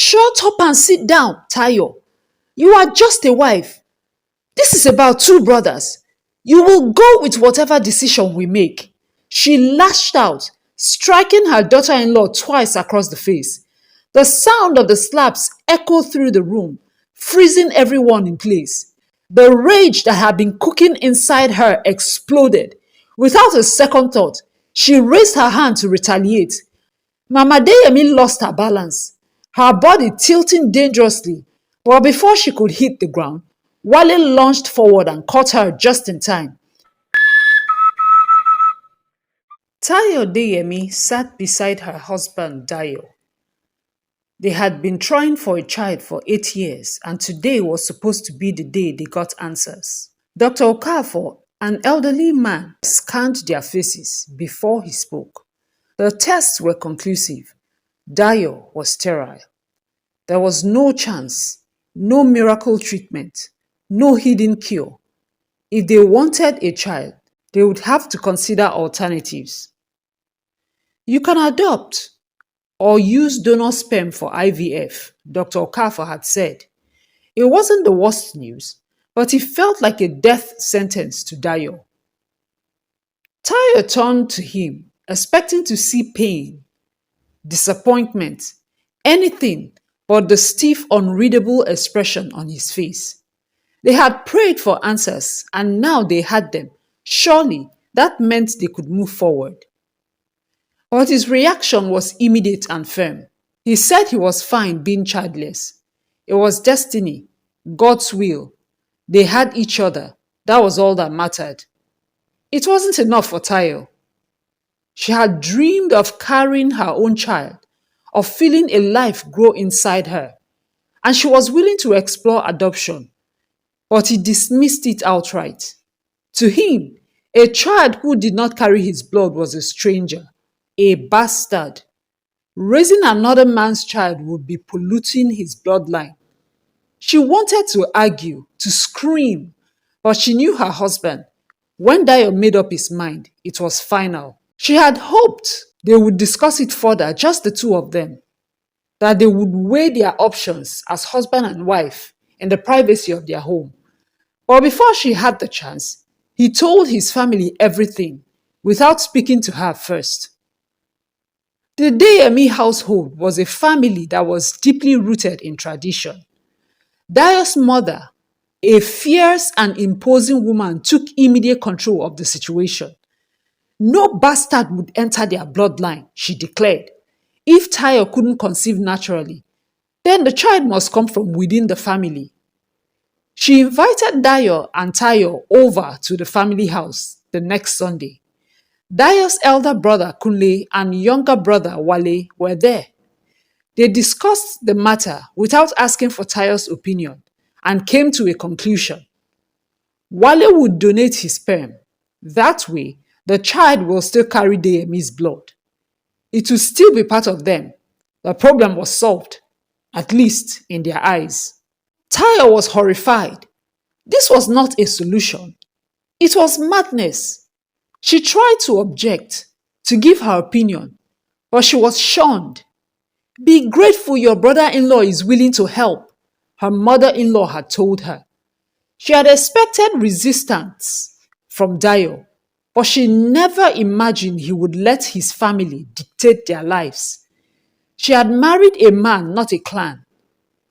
Shut up and sit down, Tayo. You are just a wife. This is about two brothers. You will go with whatever decision we make. She lashed out, striking her daughter-in-law twice across the face. The sound of the slaps echoed through the room, freezing everyone in place. The rage that had been cooking inside her exploded. Without a second thought, she raised her hand to retaliate. Mama Deyemi lost her balance, her body tilting dangerously, but before she could hit the ground, Wale lunged forward and caught her just in time. Tayo Deyemi sat beside her husband Dayo. They had been trying for a child for 8 years, and today was supposed to be the day they got answers. Dr. Okafor, an elderly man, scanned their faces before he spoke. The tests were conclusive. Dayo was sterile. There was no chance, no miracle treatment, no hidden cure. If they wanted a child, they would have to consider alternatives. You can adopt or use donor sperm for IVF, Dr. Okafor had said. It wasn't the worst news, but it felt like a death sentence to Dayo. Tayo turned to him, expecting to see pain, disappointment, anything but the stiff, unreadable expression on his face. They had prayed for answers, and now they had them. Surely that meant they could move forward. But his reaction was immediate and firm. He said he was fine being childless. It was destiny, God's will. They had each other. That was all that mattered. It wasn't enough for Tayo. She had dreamed of carrying her own child, of feeling a life grow inside her, and she was willing to explore adoption. But he dismissed it outright. To him, a child who did not carry his blood was a stranger, a bastard. Raising another man's child would be polluting his bloodline. She wanted to argue, to scream, but she knew her husband. When Dayo made up his mind, it was final. She had hoped they would discuss it further, just the two of them, that they would weigh their options as husband and wife in the privacy of their home. But before she had the chance, he told his family everything without speaking to her first. The Deyemi household was a family that was deeply rooted in tradition. Dayo's mother, a fierce and imposing woman, took immediate control of the situation. No bastard would enter their bloodline, she declared. If Tayo couldn't conceive naturally, then the child must come from within the family. She invited Dayo and Tayo over to the family house the next Sunday. Dayo's elder brother Kunle and younger brother Wale were there. They discussed the matter without asking for Tayo's opinion and came to a conclusion. Wale would donate his sperm. That way, the child will still carry Deyemi's blood. It will still be part of them. The problem was solved, at least in their eyes. Tayo was horrified. This was not a solution. It was madness. She tried to object, to give her opinion, but she was shunned. Be grateful your brother-in-law is willing to help, her mother-in-law had told her. She had expected resistance from Dayo, but she never imagined he would let his family dictate their lives. She had married a man, not a clan.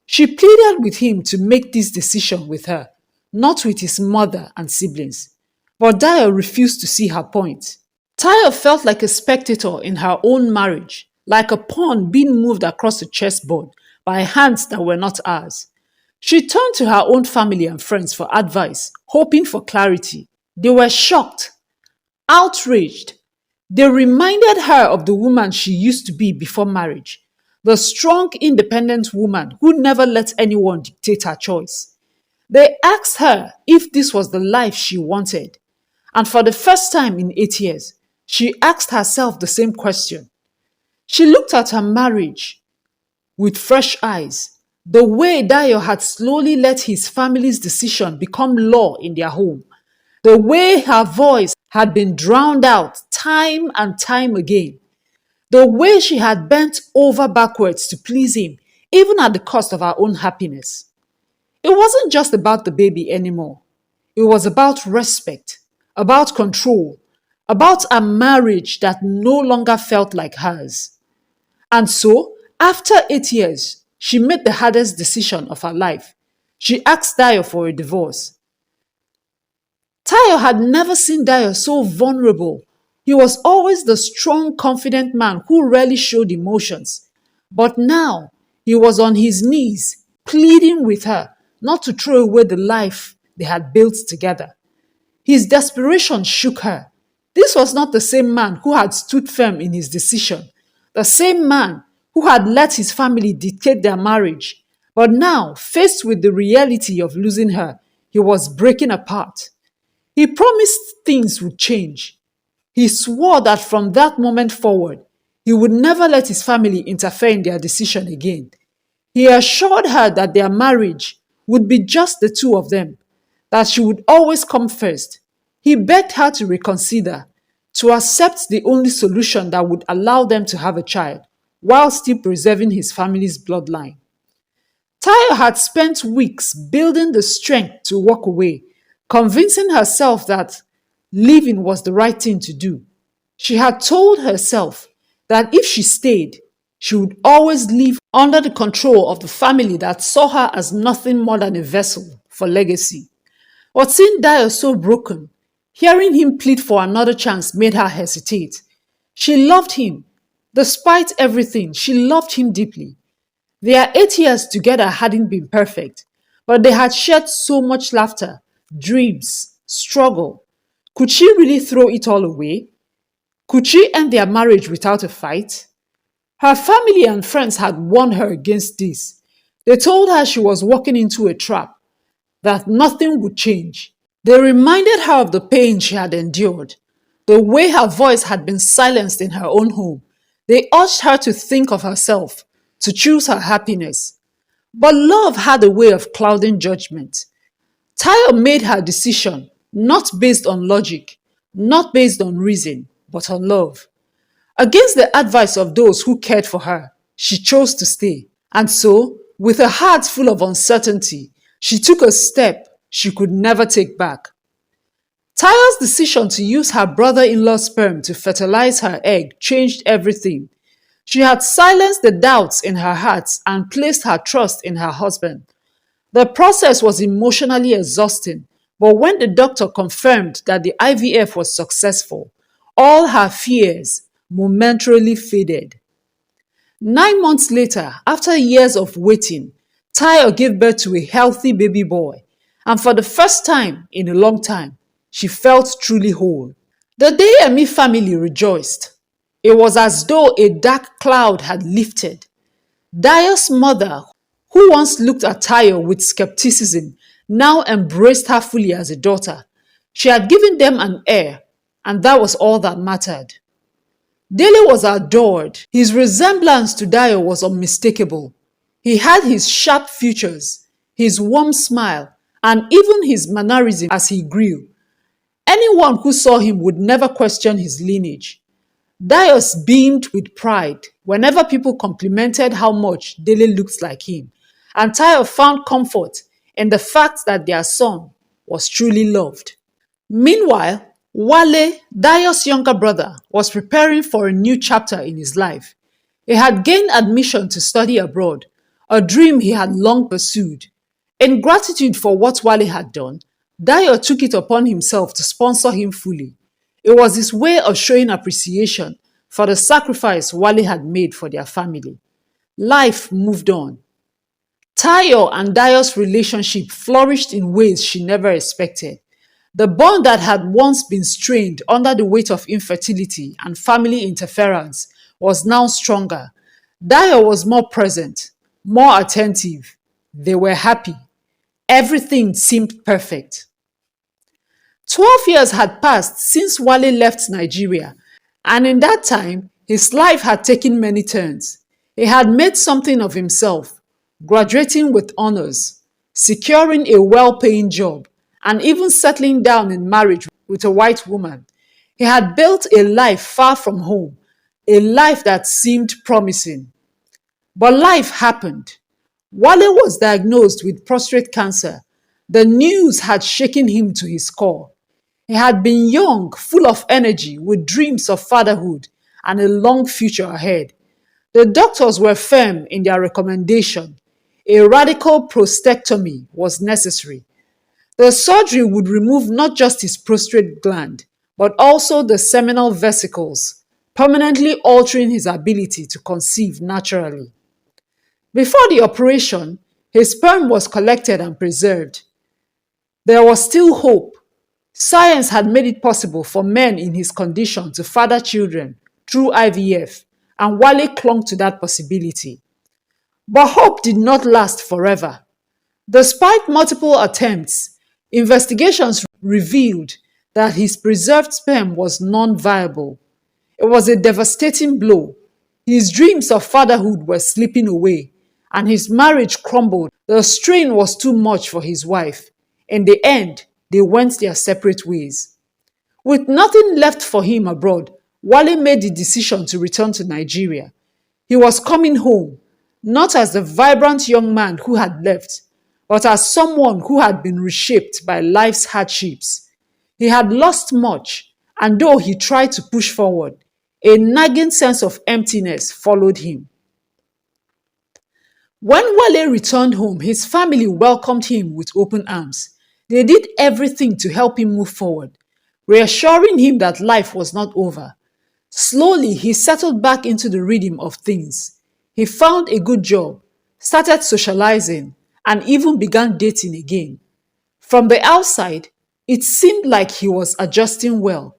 She pleaded with him to make this decision with her, not with his mother and siblings. But Dayo refused to see her point. Tayo felt like a spectator in her own marriage, like a pawn being moved across a chessboard by hands that were not ours. She turned to her own family and friends for advice, hoping for clarity. They were shocked, outraged. They reminded her of the woman she used to be before marriage, the strong, independent woman who never let anyone dictate her choice. They asked her if this was the life she wanted. And for the first time in 8 years, she asked herself the same question. She looked at her marriage with fresh eyes, the way Dayo had slowly let his family's decision become law in their home, the way her voice had been drowned out time and time again, the way she had bent over backwards to please him even at the cost of our own happiness. It wasn't just about the baby anymore. It was about respect, about control, about a marriage that no longer felt like hers. And so, after 8 years, she made the hardest decision of her life. She asked Dayo for a divorce. Tayo had never seen Dayo so vulnerable. He was always the strong, confident man who rarely showed emotions. But now, he was on his knees, pleading with her not to throw away the life they had built together. His desperation shook her. This was not the same man who had stood firm in his decision, the same man who had let his family dictate their marriage. But now, faced with the reality of losing her, he was breaking apart. He promised things would change. He swore that from that moment forward, he would never let his family interfere in their decision again. He assured her that their marriage would be just the two of them, that she would always come first. He begged her to reconsider, to accept the only solution that would allow them to have a child, while still preserving his family's bloodline. Tayo had spent weeks building the strength to walk away, convincing herself that leaving was the right thing to do. She had told herself that if she stayed, she would always live under the control of the family that saw her as nothing more than a vessel for legacy. But seeing Dayo so broken, hearing him plead for another chance made her hesitate. She loved him. Despite everything, she loved him deeply. Their 8 years together hadn't been perfect, but they had shared so much laughter, dreams, struggle. Could she really throw it all away? Could she end their marriage without a fight? Her family and friends had warned her against this. They told her she was walking into a trap, that nothing would change. They reminded her of the pain she had endured, the way her voice had been silenced in her own home. They urged her to think of herself, to choose her happiness. But love had a way of clouding judgment. Tayo made her decision not based on logic, not based on reason, but on love. Against the advice of those who cared for her, she chose to stay. And so, with a heart full of uncertainty, she took a step she could never take back. Tayo's decision to use her brother-in-law's sperm to fertilize her egg changed everything. She had silenced the doubts in her heart and placed her trust in her husband. The process was emotionally exhausting, but when the doctor confirmed that the IVF was successful, all her fears momentarily faded. 9 months later, after years of waiting, Tayo gave birth to a healthy baby boy, and for the first time in a long time, she felt truly whole. The Deyemi family rejoiced. It was as though a dark cloud had lifted. Dayo's mother, who once looked at Tayo with skepticism, now embraced her fully as a daughter. She had given them an heir, and that was all that mattered. Dele was adored. His resemblance to Dayo was unmistakable. He had his sharp features, his warm smile, and even his mannerism as he grew. Anyone who saw him would never question his lineage. Dayos beamed with pride whenever people complimented how much Dele looked like him, and Tayo found comfort in the fact that their son was truly loved. Meanwhile, Wale, Dayo's younger brother, was preparing for a new chapter in his life. He had gained admission to study abroad, a dream he had long pursued. In gratitude for what Wale had done, Dayo took it upon himself to sponsor him fully. It was his way of showing appreciation for the sacrifice Wale had made for their family. Life moved on. Tayo and Dayo's relationship flourished in ways she never expected. The bond that had once been strained under the weight of infertility and family interference was now stronger. Dayo was more present, more attentive. They were happy. Everything seemed perfect. 12 years had passed since Wale left Nigeria, and in that time, his life had taken many turns. He had made something of himself, graduating with honors, securing a well-paying job, and even settling down in marriage with a white woman. He had built a life far from home, a life that seemed promising. But life happened. Wale was diagnosed with prostate cancer. The news had shaken him to his core. He had been young, full of energy, with dreams of fatherhood and a long future ahead. The doctors were firm in their recommendation. A radical prostatectomy was necessary. The surgery would remove not just his prostate gland, but also the seminal vesicles, permanently altering his ability to conceive naturally. Before the operation, his sperm was collected and preserved. There was still hope. Science had made it possible for men in his condition to father children through IVF, and Wale clung to that possibility. But hope did not last forever. Despite multiple attempts, investigations revealed that his preserved sperm was non viable. It was a devastating blow. His dreams of fatherhood were slipping away, and his marriage crumbled. The strain was too much for his wife. In the end, they went their separate ways. With nothing left for him abroad, Wale made the decision to return to Nigeria. He was coming home, not as the vibrant young man who had left, but as someone who had been reshaped by life's hardships. He had lost much, and though he tried to push forward, a nagging sense of emptiness followed him. When Wale returned home, his family welcomed him with open arms. They did everything to help him move forward, reassuring him that life was not over. Slowly, he settled back into the rhythm of things. He found a good job, started socializing, and even began dating again. From the outside, it seemed like he was adjusting well.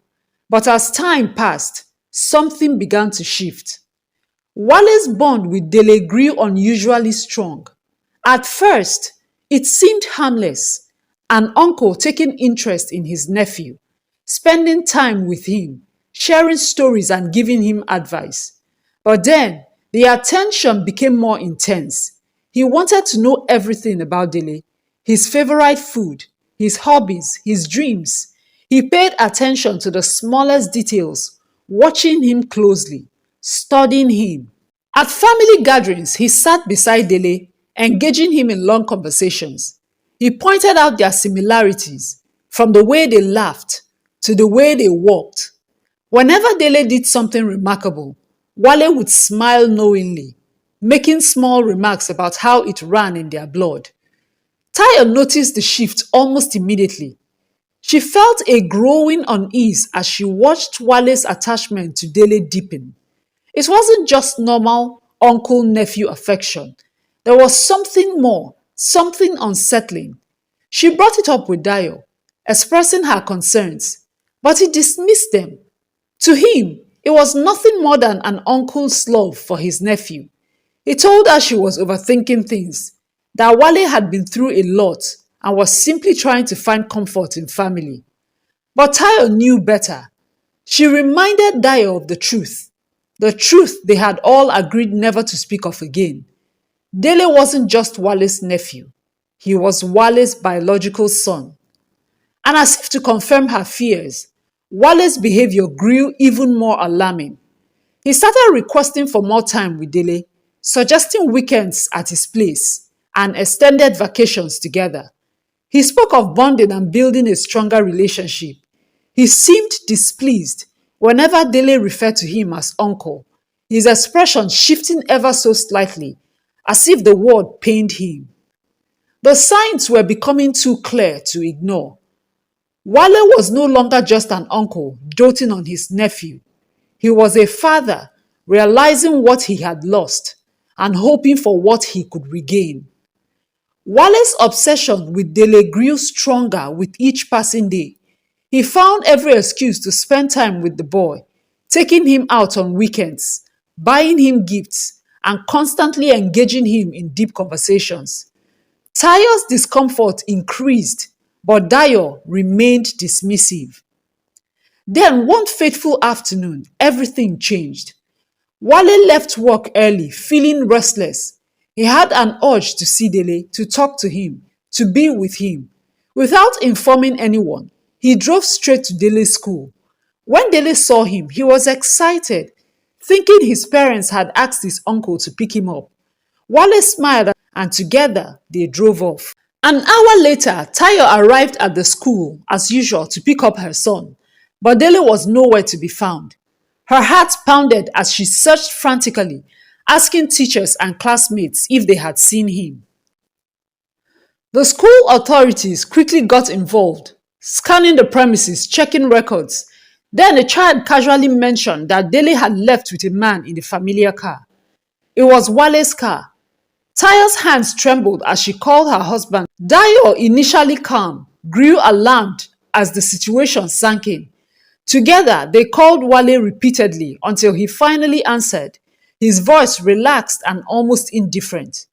But as time passed, something began to shift. Wale's bond with Dele grew unusually strong. At first, it seemed harmless, an uncle taking interest in his nephew, spending time with him, sharing stories and giving him advice. But then, the attention became more intense. He wanted to know everything about Dele, his favorite food, his hobbies, his dreams. He paid attention to the smallest details, watching him closely, studying him. At family gatherings, he sat beside Dele, engaging him in long conversations. He pointed out their similarities, from the way they laughed to the way they walked. Whenever Dele did something remarkable, Wale would smile knowingly, making small remarks about how it ran in their blood. Tayo noticed the shift almost immediately. She felt a growing unease as she watched Wale's attachment to Dele deepen. It wasn't just normal uncle-nephew affection. There was something more, something unsettling. She brought it up with Dayo, expressing her concerns, but he dismissed them. To him, it was nothing more than an uncle's love for his nephew. He told her she was overthinking things, that Wale had been through a lot and was simply trying to find comfort in family. But Tayo knew better. She reminded Dayo of the truth they had all agreed never to speak of again. Dele wasn't just Wale's nephew. He was Wale's biological son. And as if to confirm her fears, Wale's behavior grew even more alarming. He started requesting for more time with Dele, suggesting weekends at his place and extended vacations together. He spoke of bonding and building a stronger relationship. He seemed displeased whenever Dele referred to him as uncle, his expression shifting ever so slightly, as if the word pained him. The signs were becoming too clear to ignore. Wale was no longer just an uncle doting on his nephew. He was a father, realizing what he had lost and hoping for what he could regain. Wale's obsession with Dele grew stronger with each passing day. He found every excuse to spend time with the boy, taking him out on weekends, buying him gifts, and constantly engaging him in deep conversations. Tayo's discomfort increased, but Dayo remained dismissive. Then one fateful afternoon, everything changed. Wale left work early, feeling restless. He had an urge to see Dele, to talk to him, to be with him. Without informing anyone, he drove straight to Dele's school. When Dele saw him, he was excited, thinking his parents had asked his uncle to pick him up. Wale smiled and together they drove off. An hour later, Tayo arrived at the school as usual to pick up her son, but Dele was nowhere to be found. Her heart pounded as she searched frantically, asking teachers and classmates if they had seen him. The school authorities quickly got involved, scanning the premises, checking records. Then a child casually mentioned that Dele had left with a man in the familiar car. It was Wale's car. Taya's hands trembled as she called her husband. Dayo, initially calm, grew alarmed as the situation sank in. Together, they called Wale repeatedly until he finally answered, his voice relaxed and almost indifferent.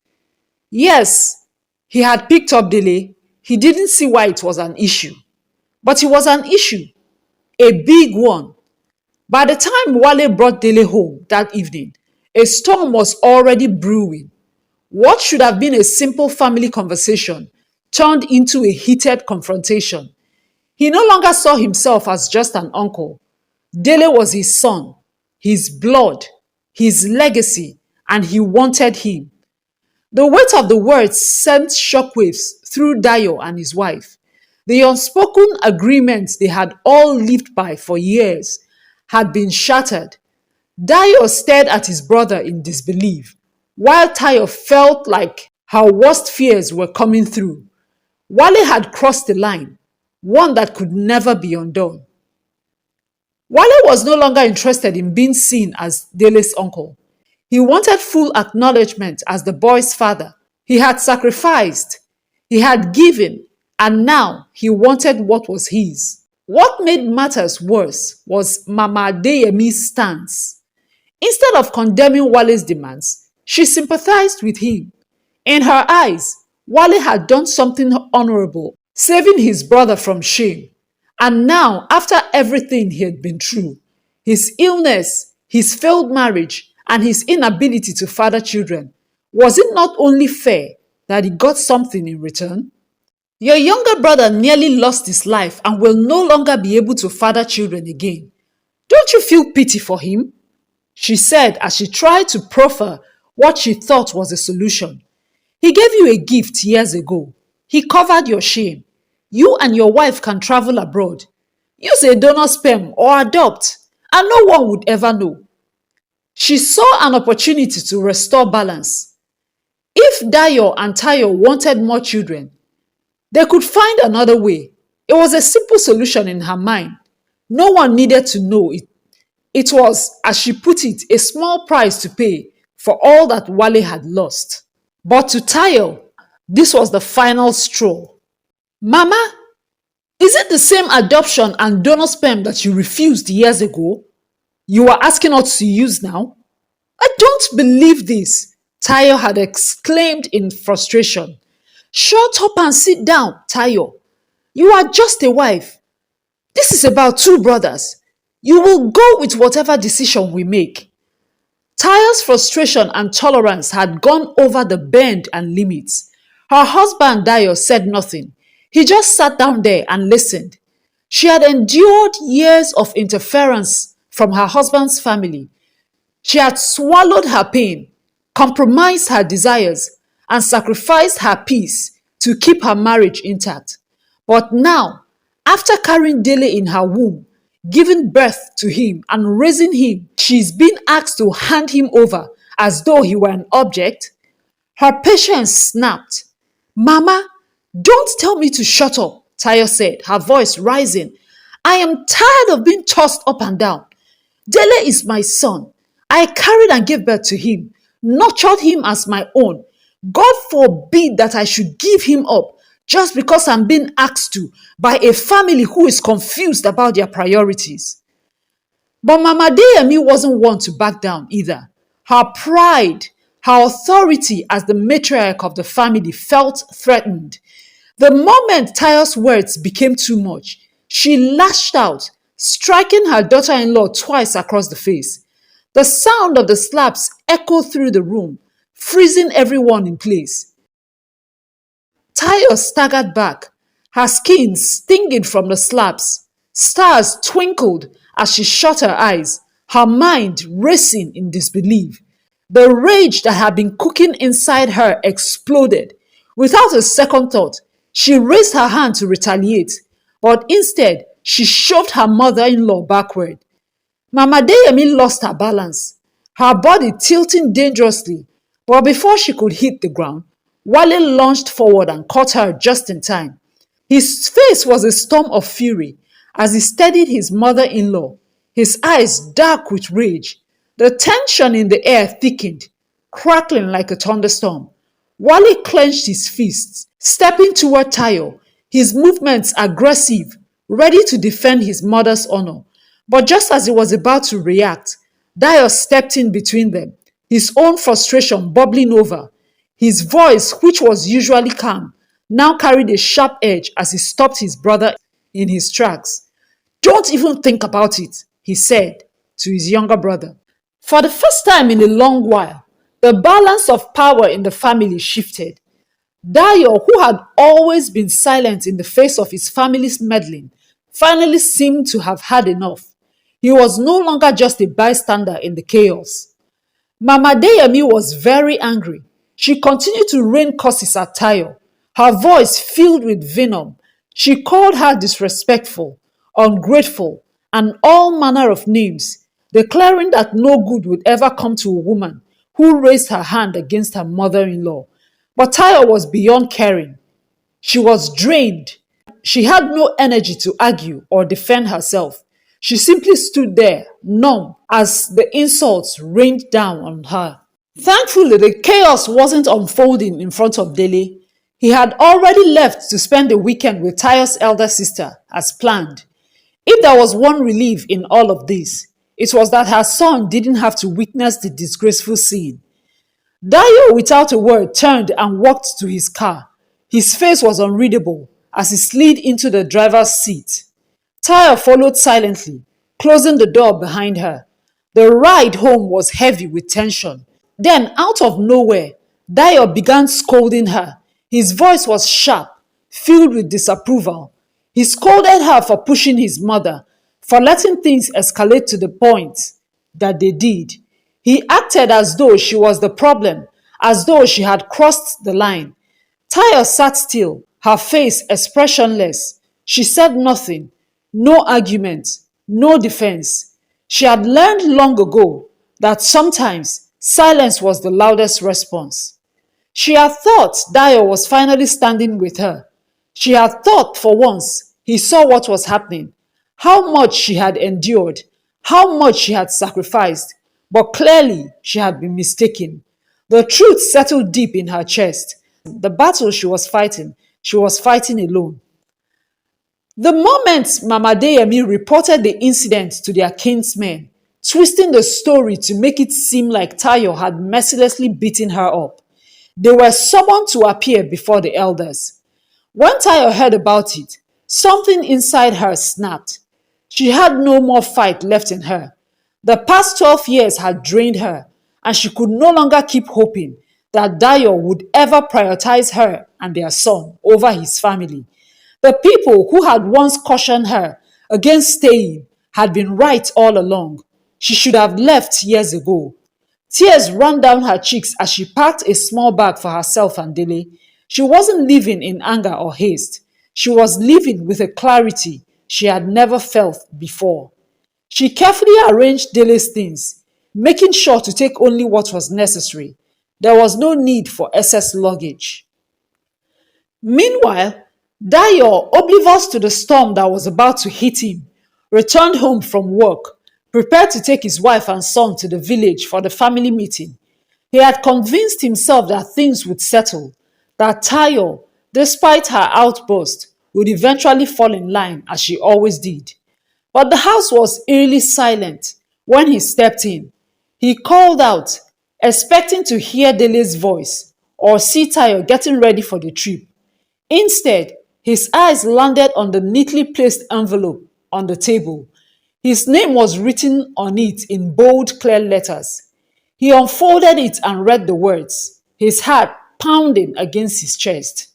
Yes, he had picked up Dele. He didn't see why it was an issue. But it was an issue, a big one. By the time Wale brought Dele home that evening, a storm was already brewing. What should have been a simple family conversation turned into a heated confrontation. He no longer saw himself as just an uncle. Dele was his son, his blood, his legacy, and he wanted him. The weight of the words sent shockwaves through Dayo and his wife. The unspoken agreements they had all lived by for years had been shattered. Dayo stared at his brother in disbelief, while Tayo felt like her worst fears were coming through. Wale had crossed the line, one that could never be undone. Wale was no longer interested in being seen as Dele's uncle. He wanted full acknowledgement as the boy's father. He had sacrificed, he had given, and now he wanted what was his. What made matters worse was Mama Adeyemi's stance. Instead of condemning Wale's demands, she sympathized with him. In her eyes, Wale had done something honorable, saving his brother from shame. And now, after everything he had been through, his illness, his failed marriage, and his inability to father children, was it not only fair that he got something in return? Your younger brother nearly lost his life and will no longer be able to father children again. Don't you feel pity for him? She said as she tried to proffer what she thought was a solution. He gave you a gift years ago. He covered your shame. You and your wife can travel abroad. Use a donor sperm or adopt, and no one would ever know. She saw an opportunity to restore balance. If Dayo and Tayo wanted more children, they could find another way. It was a simple solution in her mind. No one needed to know it. It was, as she put it, a small price to pay for all that Wale had lost. But to Tayo, this was the final straw. Mama, is it the same adoption and donor sperm that you refused years ago you are asking us to use now? I don't believe this, Tayo had exclaimed in frustration. Shut up and sit down, Tayo. You are just a wife. This is about two brothers. You will go with whatever decision we make. Tayo's frustration and tolerance had gone over the bend and limits. Her husband Dayo said nothing. He just sat down there and listened. She had endured years of interference from her husband's family. She had swallowed her pain, compromised her desires, and sacrificed her peace to keep her marriage intact. But now, after carrying Dele in her womb, giving birth to him and raising him, she's been asked to hand him over as though he were an object. Her patience snapped. Mama, don't tell me to shut up, Tayo said, her voice rising. I am tired of being tossed up and down. Dele is my son. I carried and gave birth to him, nurtured him as my own. God forbid that I should give him up just because I'm being asked to by a family who is confused about their priorities. But Mama Deyemi wasn't one to back down either. Her pride, her authority as the matriarch of the family felt threatened. The moment Tayo's words became too much, she lashed out, striking her daughter-in-law twice across the face. The sound of the slaps echoed through the room, freezing everyone in place. Tayo staggered back, her skin stinging from the slaps. Stars twinkled as she shut her eyes, her mind racing in disbelief. The rage that had been cooking inside her exploded. Without a second thought, she raised her hand to retaliate, but instead, she shoved her mother in law backward. Mama Deyemi lost her balance, her body tilting dangerously, but before she could hit the ground, Wale lunged forward and caught her just in time. His face was a storm of fury as he steadied his mother in law, his eyes dark with rage. The tension in the air thickened, crackling like a thunderstorm. Wale clenched his fists, stepping toward Tayo, his movements aggressive, ready to defend his mother's honor. But just as he was about to react, Dayo stepped in between them, his own frustration bubbling over. His voice, which was usually calm, now carried a sharp edge as he stopped his brother in his tracks. Don't even think about it, he said to his younger brother. For the first time in a long while, the balance of power in the family shifted. Dayo, who had always been silent in the face of his family's meddling, finally seemed to have had enough. He was no longer just a bystander in the chaos. Mama Deyemi was very angry. She continued to rain curses at Tayo, her voice filled with venom. She called her disrespectful, ungrateful, and all manner of names, declaring that no good would ever come to a woman who raised her hand against her mother-in-law. But Tayo was beyond caring. She was drained. She had no energy to argue or defend herself. She simply stood there, numb, as the insults rained down on her. Thankfully, the chaos wasn't unfolding in front of Dele. He had already left to spend the weekend with Tayo's elder sister, as planned. If there was one relief in all of this, it was that her son didn't have to witness the disgraceful scene. Dayo, without a word, turned and walked to his car. His face was unreadable as he slid into the driver's seat. Tayo followed silently, closing the door behind her. The ride home was heavy with tension. Then, out of nowhere, Dayo began scolding her. His voice was sharp, filled with disapproval. He scolded her for pushing his mother, for letting things escalate to the point that they did. He acted as though she was the problem, as though she had crossed the line. Tayo sat still, her face expressionless. She said nothing, no argument, no defense. She had learned long ago that sometimes silence was the loudest response. She had thought Dayo was finally standing with her. She had thought for once he saw what was happening, how much she had endured, how much she had sacrificed, but clearly she had been mistaken. The truth settled deep in her chest. The battle she was fighting alone. The moment Mama Deyemi reported the incident to their kinsmen, twisting the story to make it seem like Tayo had mercilessly beaten her up, they were summoned to appear before the elders. When Tayo heard about it, something inside her snapped. She had no more fight left in her. The past 12 years had drained her, and she could no longer keep hoping that Dayo would ever prioritize her and their son over his family. The people who had once cautioned her against staying had been right all along. She should have left years ago. Tears ran down her cheeks as she packed a small bag for herself and Dele. She wasn't living in anger or haste. She was living with a clarity she had never felt before. She carefully arranged Dele's things, making sure to take only what was necessary. There was no need for excess luggage. Meanwhile, Dayo, oblivious to the storm that was about to hit him, returned home from work, prepared to take his wife and son to the village for the family meeting. He had convinced himself that things would settle, that Tayo, despite her outburst, would eventually fall in line as she always did. But the house was eerily silent when he stepped in. He called out, expecting to hear Dele's voice or see Tayo getting ready for the trip. Instead, his eyes landed on the neatly placed envelope on the table. His name was written on it in bold, clear letters. He unfolded it and read the words, his heart pounding against his chest.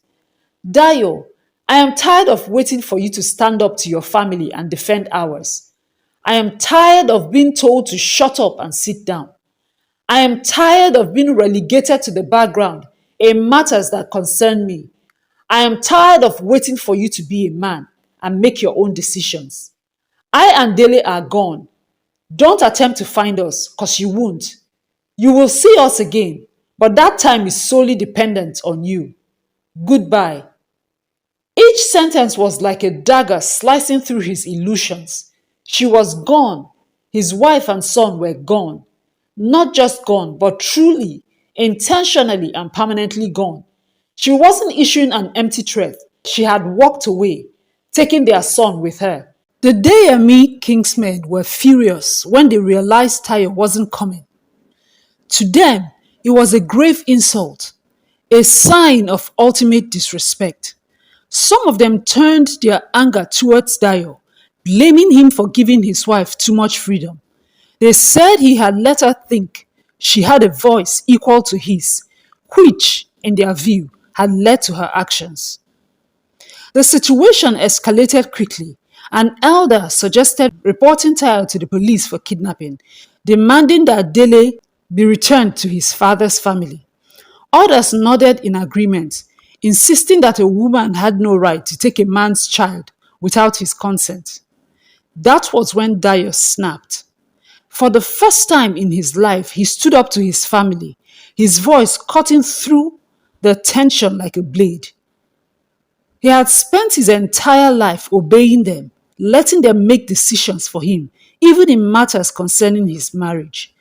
Dayo, I am tired of waiting for you to stand up to your family and defend ours. I am tired of being told to shut up and sit down. I am tired of being relegated to the background in matters that concern me. I am tired of waiting for you to be a man and make your own decisions. I and Dele are gone. Don't attempt to find us, because you won't. You will see us again, but that time is solely dependent on you. Goodbye. Each sentence was like a dagger slicing through his illusions. She was gone. His wife and son were gone. Not just gone, but truly, intentionally, and permanently gone. She wasn't issuing an empty threat. She had walked away, taking their son with her. The Dayami Kingsmen were furious when they realized Tayo wasn't coming. To them, it was a grave insult, a sign of ultimate disrespect. Some of them turned their anger towards Dayo, blaming him for giving his wife too much freedom. They said he had let her think she had a voice equal to his, which, in their view, had led to her actions. The situation escalated quickly. An elder suggested reporting Tayo to the police for kidnapping, demanding that Dele be returned to his father's family. Others nodded in agreement, insisting that a woman had no right to take a man's child without his consent. That was when Dayo snapped. For the first time in his life, he stood up to his family, his voice cutting through the tension like a blade. He had spent his entire life obeying them, letting them make decisions for him, even in matters concerning his marriage.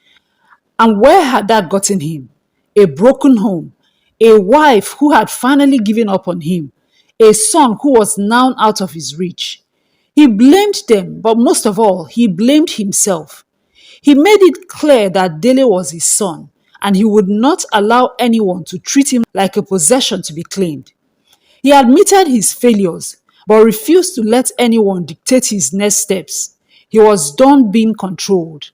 And where had that gotten him? A broken home, a wife who had finally given up on him, a son who was now out of his reach. He blamed them, but most of all, he blamed himself. He made it clear that Dele was his son, and he would not allow anyone to treat him like a possession to be claimed. He admitted his failures, but refused to let anyone dictate his next steps. He was done being controlled.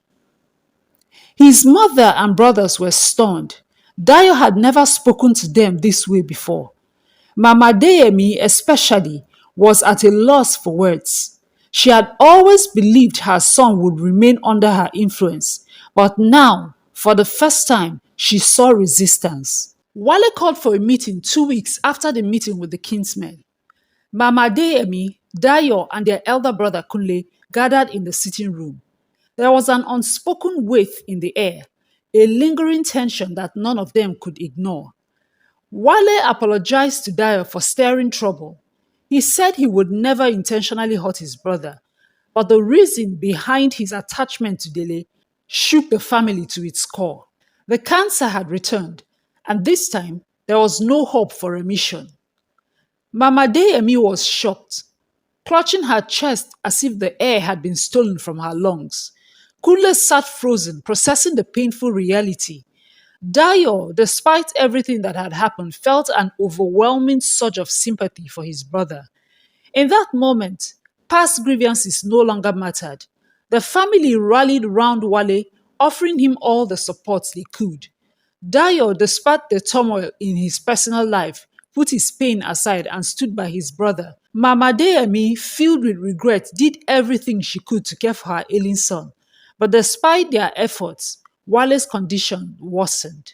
His mother and brothers were stunned. Dayo had never spoken to them this way before. Mama Deyemi, especially, was at a loss for words. She had always believed her son would remain under her influence, but now, for the first time, she saw resistance. Wale called for a meeting 2 weeks after the meeting with the kinsmen. Mama Deyemi, Dayo, and their elder brother Kunle gathered in the sitting room. There was an unspoken weight in the air, a lingering tension that none of them could ignore. Wale apologized to Dayo for stirring trouble. He said he would never intentionally hurt his brother, but the reason behind his attachment to Dele shook the family to its core. The cancer had returned, and this time there was no hope for remission. Mama Deyemi was shocked, clutching her chest as if the air had been stolen from her lungs. Kunle sat frozen, processing the painful reality. Dayo, despite everything that had happened, felt an overwhelming surge of sympathy for his brother. In that moment, past grievances no longer mattered. The family rallied round Wale, offering him all the support they could. Dayo, despite the turmoil in his personal life, put his pain aside and stood by his brother. Mama Deyemi, filled with regret, did everything she could to care for her ailing son. But despite their efforts, Wale's condition worsened.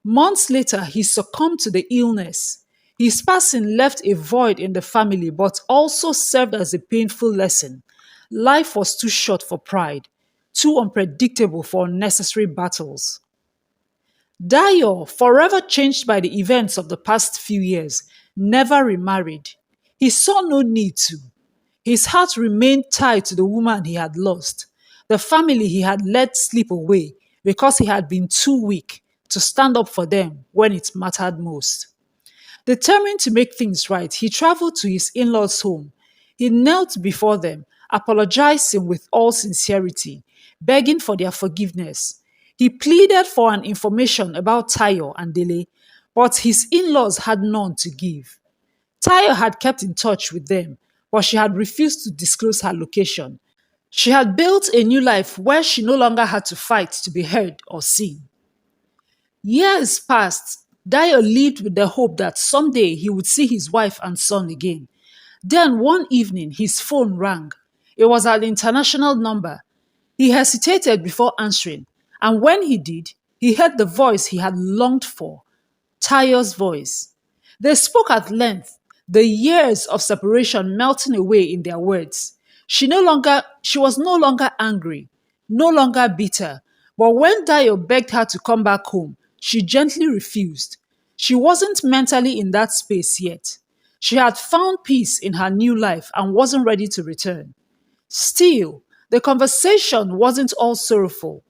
Months later, he succumbed to the illness. His passing left a void in the family but also served as a painful lesson. Life was too short for pride, too unpredictable for unnecessary battles. Dayo, forever changed by the events of the past few years, never remarried. He saw no need to. His heart remained tied to the woman he had lost, the family he had let slip away because he had been too weak to stand up for them when it mattered most. Determined to make things right, he traveled to his in-laws' home. He knelt before them, apologizing with all sincerity, begging for their forgiveness. He pleaded for an information about Tayo and Dele, but his in-laws had none to give. Tayo had kept in touch with them, but she had refused to disclose her location. She had built a new life where she no longer had to fight to be heard or seen. Years passed. Dayo lived with the hope that someday he would see his wife and son again. Then one evening, his phone rang. It was an international number. He hesitated before answering, and when he did, he heard the voice he had longed for, Tayo's voice. They spoke at length, the years of separation melting away in their words. She was no longer angry, no longer bitter. But when Dayo begged her to come back home, she gently refused. She wasn't mentally in that space yet. She had found peace in her new life and wasn't ready to return. Still, the conversation wasn't all sorrowful.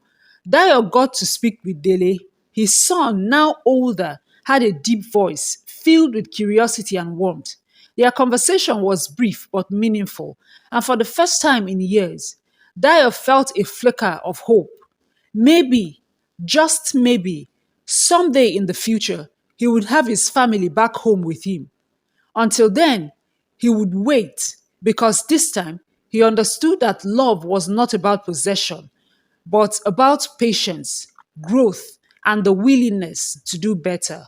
Dayo got to speak with Dele. His son, now older, had a deep voice filled with curiosity and warmth. Their conversation was brief but meaningful, and for the first time in years, Dayo felt a flicker of hope. Maybe, just maybe, someday in the future, he would have his family back home with him. Until then, he would wait because this time he understood that love was not about possession, but about patience, growth, and the willingness to do better.